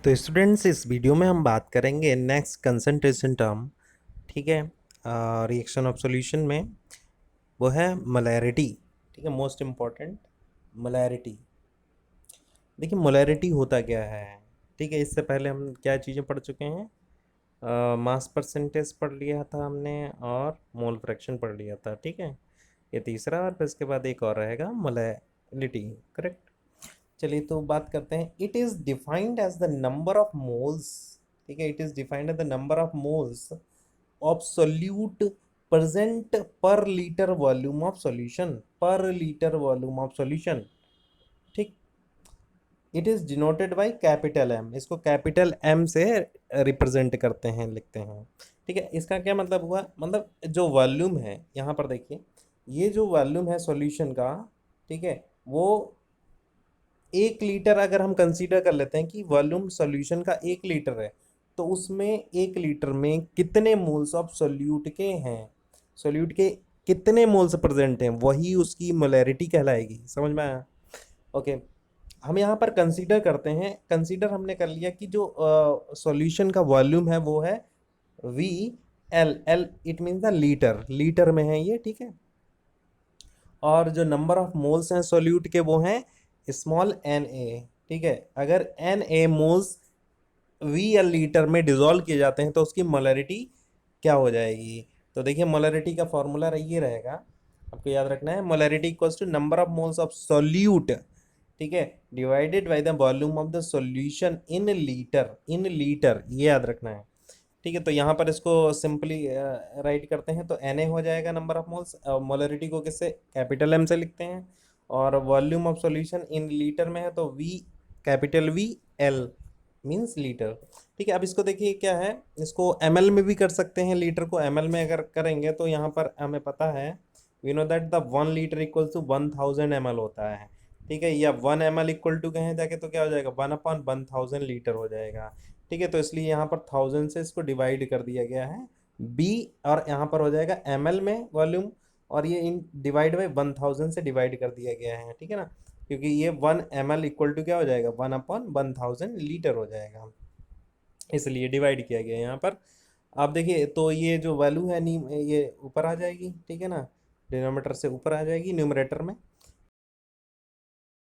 तो स्टूडेंट्स, इस वीडियो में हम बात करेंगे नेक्स्ट कंसंट्रेशन टर्म। ठीक है, रिएक्शन ऑफ सॉल्यूशन में वो है मोलैरिटी। ठीक है, मोस्ट इम्पॉर्टेंट मोलैरिटी। देखिए मोलैरिटी होता क्या है। ठीक है, इससे पहले हम क्या चीज़ें पढ़ चुके हैं। मास परसेंटेज पढ़ लिया था हमने और मोल फ्रैक्शन पढ़ लिया था। ठीक है, ये तीसरा और फिर इसके बाद एक और रहेगा मोलैरिटी। करेक्ट। चलिए तो बात करते हैं। It is defined as the number of moles. ठीक है, it is defined as the number of moles of solute present per litre volume of solution. Per litre volume of solution. ठीक। It is denoted by capital M. इसको capital M से represent करते हैं, लिखते हैं। ठीक है, इसका क्या मतलब हुआ, मतलब जो वॉल्यूम है यहाँ पर देखिए, ये जो वॉल्यूम है सॉल्यूशन का, ठीक है, वो 1 लीटर अगर हम कंसीडर कर लेते हैं कि वॉल्यूम सॉल्यूशन का 1 लीटर है, तो उसमें 1 लीटर में कितने मोल्स ऑफ सोल्यूट के हैं, सोल्यूट के कितने मोल्स प्रेजेंट हैं, वही उसकी मोलैरिटी कहलाएगी। समझ में आया? ओके। हम यहाँ पर कंसीडर करते हैं, कंसीडर हमने कर लिया कि जो सॉल्यूशन का वॉल्यूम है वो है V L. L it means the litre, litre में है ये। ठीक है, और जो नंबर ऑफ मोल्स हैं सोल्यूट के वो हैं स्मॉल एन ए। ठीक है, अगर N A moles V L litre में डिजोल्व किए जाते हैं तो उसकी मोलैरिटी क्या हो जाएगी। तो देखिए मोलैरिटी का फॉर्मूला ये रहेगा, आपको याद रखना है। Molarity equals to number of moles of solute, ठीक है, divided by the volume of the solution in litre. In litre ये याद रखना है। ठीक है, तो यहाँ पर इसको सिंपली राइट करते हैं तो Na हो जाएगा नंबर ऑफ मोल्स। मोलरिटी को किससे, कैपिटल एम से लिखते हैं, और volume of solution in litre में है तो V, capital V L means litre. ठीक है, अब इसको देखिए क्या है, इसको ml में भी कर सकते हैं। लीटर को ml में अगर करेंगे तो यहाँ पर हमें पता है, we know that the 1 litre equal to 1000 ml होता है। ठीक है, या 1 ml इक्वल टू कहें जाके तो क्या हो जाएगा, 1/1000 लीटर हो जाएगा। ठीक है, तो इसलिए यहाँ पर 1000 से इसको डिवाइड कर दिया गया है बी, और यहाँ पर हो जाएगा ml में वॉल्यूम, और ये इन डिवाइड बाई 1000 से डिवाइड कर दिया गया है। ठीक है ना, क्योंकि ये 1 ml इक्वल टू क्या हो जाएगा, 1/1000 लीटर हो जाएगा, इसलिए डिवाइड किया गया यहाँ पर। आप देखिए तो ये जो वैल्यू है नी, ये ऊपर आ जाएगी। ठीक है ना, डिनोमीटर से ऊपर आ जाएगी न्यूमरेटर में।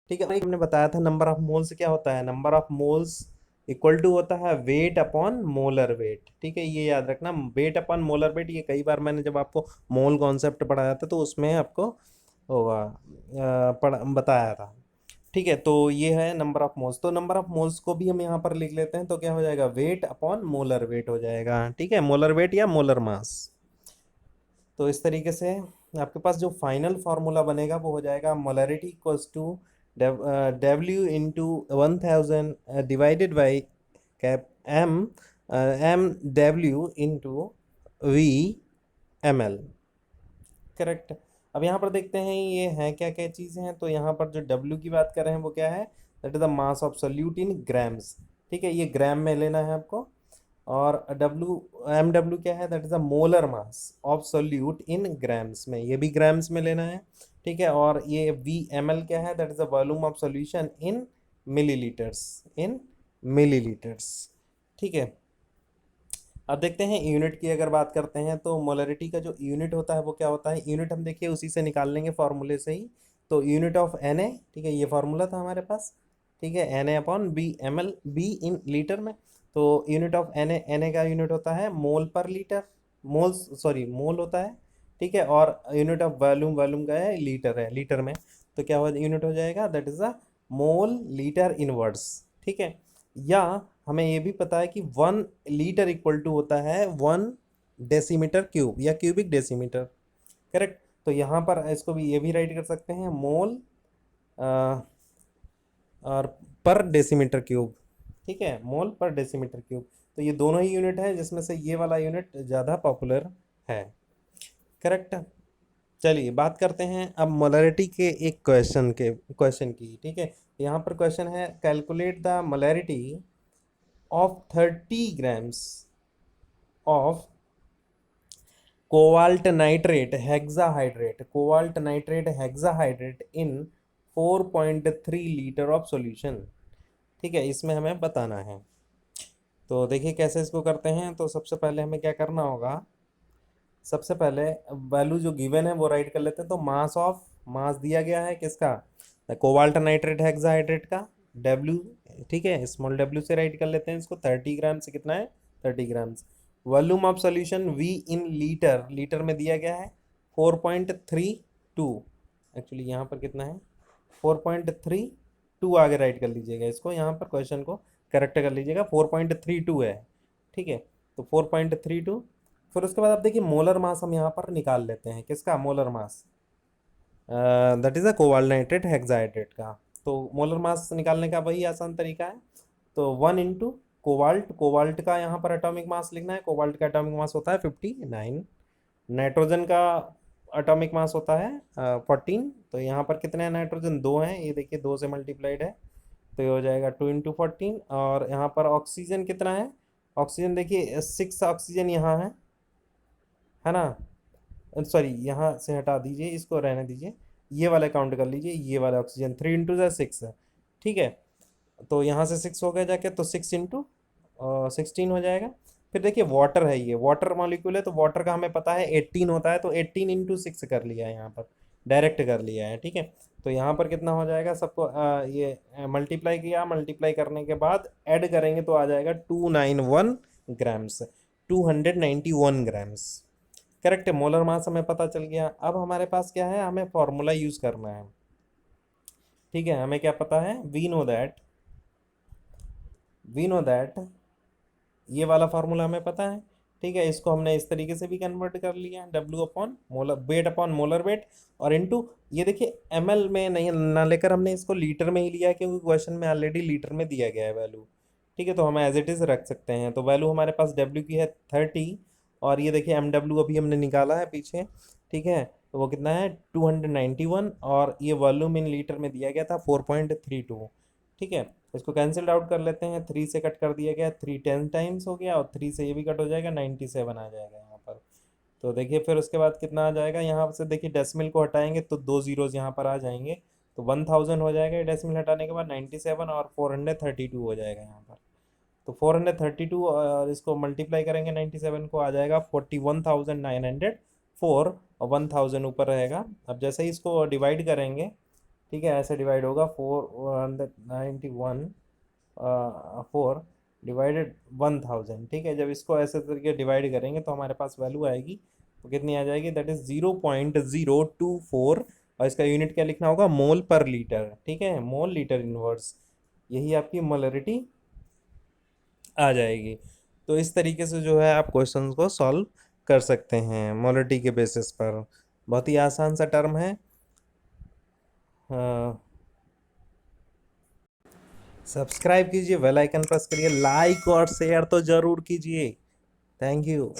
ठीक है, हमने बताया था नंबर ऑफ मोल्स क्या होता है, number of moles equal to होता है वेट अपॉन मोलर वेट। ठीक है, ये याद रखना, वेट अपॉन मोलर वेट। ये कई बार मैंने जब आपको मोल कॉन्सेप्ट पढ़ाया था तो उसमें आपको होगा बताया था। ठीक है, तो ये है नंबर ऑफ मोल्स। तो नंबर ऑफ मोल्स को भी हम यहाँ पर लिख लेते हैं तो क्या हो जाएगा, वेट अपॉन मोलर वेट हो जाएगा। ठीक है, मोलर वेट या मोलर मास। तो इस तरीके से आपके पास जो फाइनल फार्मूला बनेगा वो हो जाएगा molarity equals to W into 1000 divided by cap M, M W into V M L. Correct. अब यहाँ पर देखते हैं ये हैं क्या क्या चीज़ें हैं। तो यहाँ पर जो W की बात कर रहे हैं वो क्या है, that is the mass of solute in grams. ठीक है, ये ग्राम में लेना है आपको। और MW क्या है, that is the molar mass of solute in grams में, ये भी ग्राम्स में लेना है। ठीक है, और ये VML क्या है, that is the volume of solution in millilitres, in millilitres. ठीक है, अब देखते हैं यूनिट की अगर बात करते हैं तो मोलरिटी का जो यूनिट होता है वो क्या होता है। यूनिट हम देखिए उसी से निकाल लेंगे फॉर्मूले से ही। तो यूनिट ऑफ Na, ठीक है, ये फॉर्मूला था हमारे पास। ठीक है, Na upon B ml, B in litre में। तो यूनिट ऑफ Na का यूनिट होता है मोल पर लीटर, मोल्स सॉरी मोल होता है। ठीक है, और यूनिट ऑफ वॉल्यूम, वॉल्यूम का है लीटर, है लीटर में। तो क्या हो यूनिट हो जाएगा, that is a mole litre inverse. ठीक है, या हमें ये भी पता है कि 1 लीटर इक्वल टू होता है 1 डेसीमीटर क्यूब या क्यूबिक डेसीमीटर। करेक्ट। तो यहाँ पर इसको भी ये भी राइट कर सकते हैं मोल और पर डेसीमीटर क्यूब। ठीक है, मोल पर डेसीमीटर क्यूब। तो ये दोनों ही यूनिट है जिसमें से ये वाला यूनिट ज़्यादा पॉपुलर है। करेक्ट। चलिए बात करते हैं अब मोलरिटी के एक क्वेश्चन की। ठीक है, यहाँ पर क्वेश्चन है, calculate the molarity of 30 grams of cobalt nitrate hexahydrate, cobalt nitrate hexahydrate in 4.3 litre of solution. ठीक है, इसमें हमें बताना है। तो देखिए कैसे इसको करते हैं। तो सबसे पहले हमें क्या करना होगा, सबसे पहले वैल्यू जो गिवन है वो राइट कर लेते हैं। तो मास दिया गया है किसका, कोबाल्ट नाइट्रेट हेक्साहाइड्रेट का, डब्ल्यू, ठीक है, स्मॉल डब्ल्यू से राइट कर लेते हैं इसको। 30 ग्राम से कितना है, 30 grams. Volume of solution V in litre, litre में दिया गया है 4.32। एक्चुअली यहाँ पर कितना है, 4.32 आगे राइट कर लीजिएगा इसको, यहाँ पर क्वेश्चन को करेक्ट कर लीजिएगा, 4.32 है, ठीक है। तो 4.32, फिर उसके बाद आप देखिए मोलर मास हम यहाँ पर निकाल लेते हैं, किसका, molar mass, that is a cobalt nitrate hexahydrate का। तो मोलर मास निकालने का वही आसान तरीका है। तो 1 इंटू कोबाल्ट, कोबाल्ट का यहाँ पर एटॉमिक मास लिखना है, कोबाल्ट का एटॉमिक मास होता है 59। नाइट्रोजन का एटॉमिक मास होता है 14। तो यहाँ पर कितने हैं नाइट्रोजन, 2 हैं, ये देखिए 2 से मल्टीप्लाइड है, तो ये हो जाएगा 2 इंटू 14। और यहाँ पर ऑक्सीजन कितना है, ऑक्सीजन देखिए 6 ऑक्सीजन यहाँ है ना, सॉरी यहाँ से हटा दीजिए, इसको रहने दीजिए, ये वाला काउंट कर लीजिए, ये वाला ऑक्सीजन 3 इंटू 6 है, ठीक है। तो यहाँ से 6 हो गया जाके, तो 6 इंटू 16 हो जाएगा। फिर देखिए वाटर है, ये वाटर मॉलिक्यूल है, तो वाटर का हमें पता है 18 होता है, तो 18 इंटू 6 कर लिया है यहाँ पर, डायरेक्ट कर लिया है, ठीक है। तो यहाँ पर कितना हो जाएगा सबको, ये मल्टीप्लाई किया, मल्टीप्लाई करने के बाद ऐड करेंगे तो आ जाएगा 291 ग्राम्स, 291 ग्राम्स। करेक्ट है, मोलर मास हमें पता चल गया। अब हमारे पास क्या है, हमें फॉर्मूला यूज करना है, ठीक है। हमें क्या पता है, वी नो दैट ये वाला फार्मूला हमें पता है, ठीक है। इसको हमने इस तरीके से भी कन्वर्ट कर लिया, W upon molar weight upon molar weight, और इनटू, ये देखिए एमएल में नहीं ना लेकर हमने इसको लीटर में ही लिया है, क्योंकि क्वेश्चन में ऑलरेडी लीटर में दिया गया है वैल्यू, ठीक है। तो हम एज इट इज रख सकते हैं। तो वैल्यू हमारे पास डब्ल्यू की है 30, और ये देखिए एम डब्ल्यू अभी हमने निकाला है पीछे, ठीक है। तो वो कितना है 291, और ये वॉल्यूम इन लीटर में दिया गया था 4.32, ठीक है। इसको कैंसिल आउट कर लेते हैं, 3 से कट कर दिया गया, 3 10 टाइम्स हो गया, और 3 से ये भी कट हो जाएगा, 97 आ जाएगा यहाँ पर। तो देखिए फिर उसके बाद कितना आ जाएगा, यहाँ से देखिए डेसिमल को हटाएंगे तो 2 जीरोज यहाँ पर आ जाएंगे, तो 1000 हो जाएगा डेसिमल हटाने के बाद, 97 और 432 हो जाएगा यहाँ पर। तो 432 और इसको मल्टीप्लाई करेंगे 97 को, आ जाएगा 41,904, और 1000 ऊपर रहेगा। अब जैसे ही इसको डिवाइड करेंगे, ठीक है, ऐसे डिवाइड होगा, 491 4 डिवाइडेड 1000, ठीक है। जब इसको ऐसे तरीके डिवाइड करेंगे तो हमारे पास वैल्यू आएगी, तो कितनी आ जाएगी, दैट इज 0.024, और इसका यूनिट क्या लिखना होगा, मोल पर लीटर, ठीक है, मोल लीटर इनवर्स, यही आपकी मोलरिटी आ जाएगी। तो इस तरीके से जो है आप क्वेश्चंस को सॉल्व कर सकते हैं मोलरिटी के बेसिस पर, बहुत ही आसान सा टर्म है। सब्सक्राइब कीजिए, बेल आइकन प्रेस करिए, लाइक और शेयर तो जरूर कीजिए। Thank you.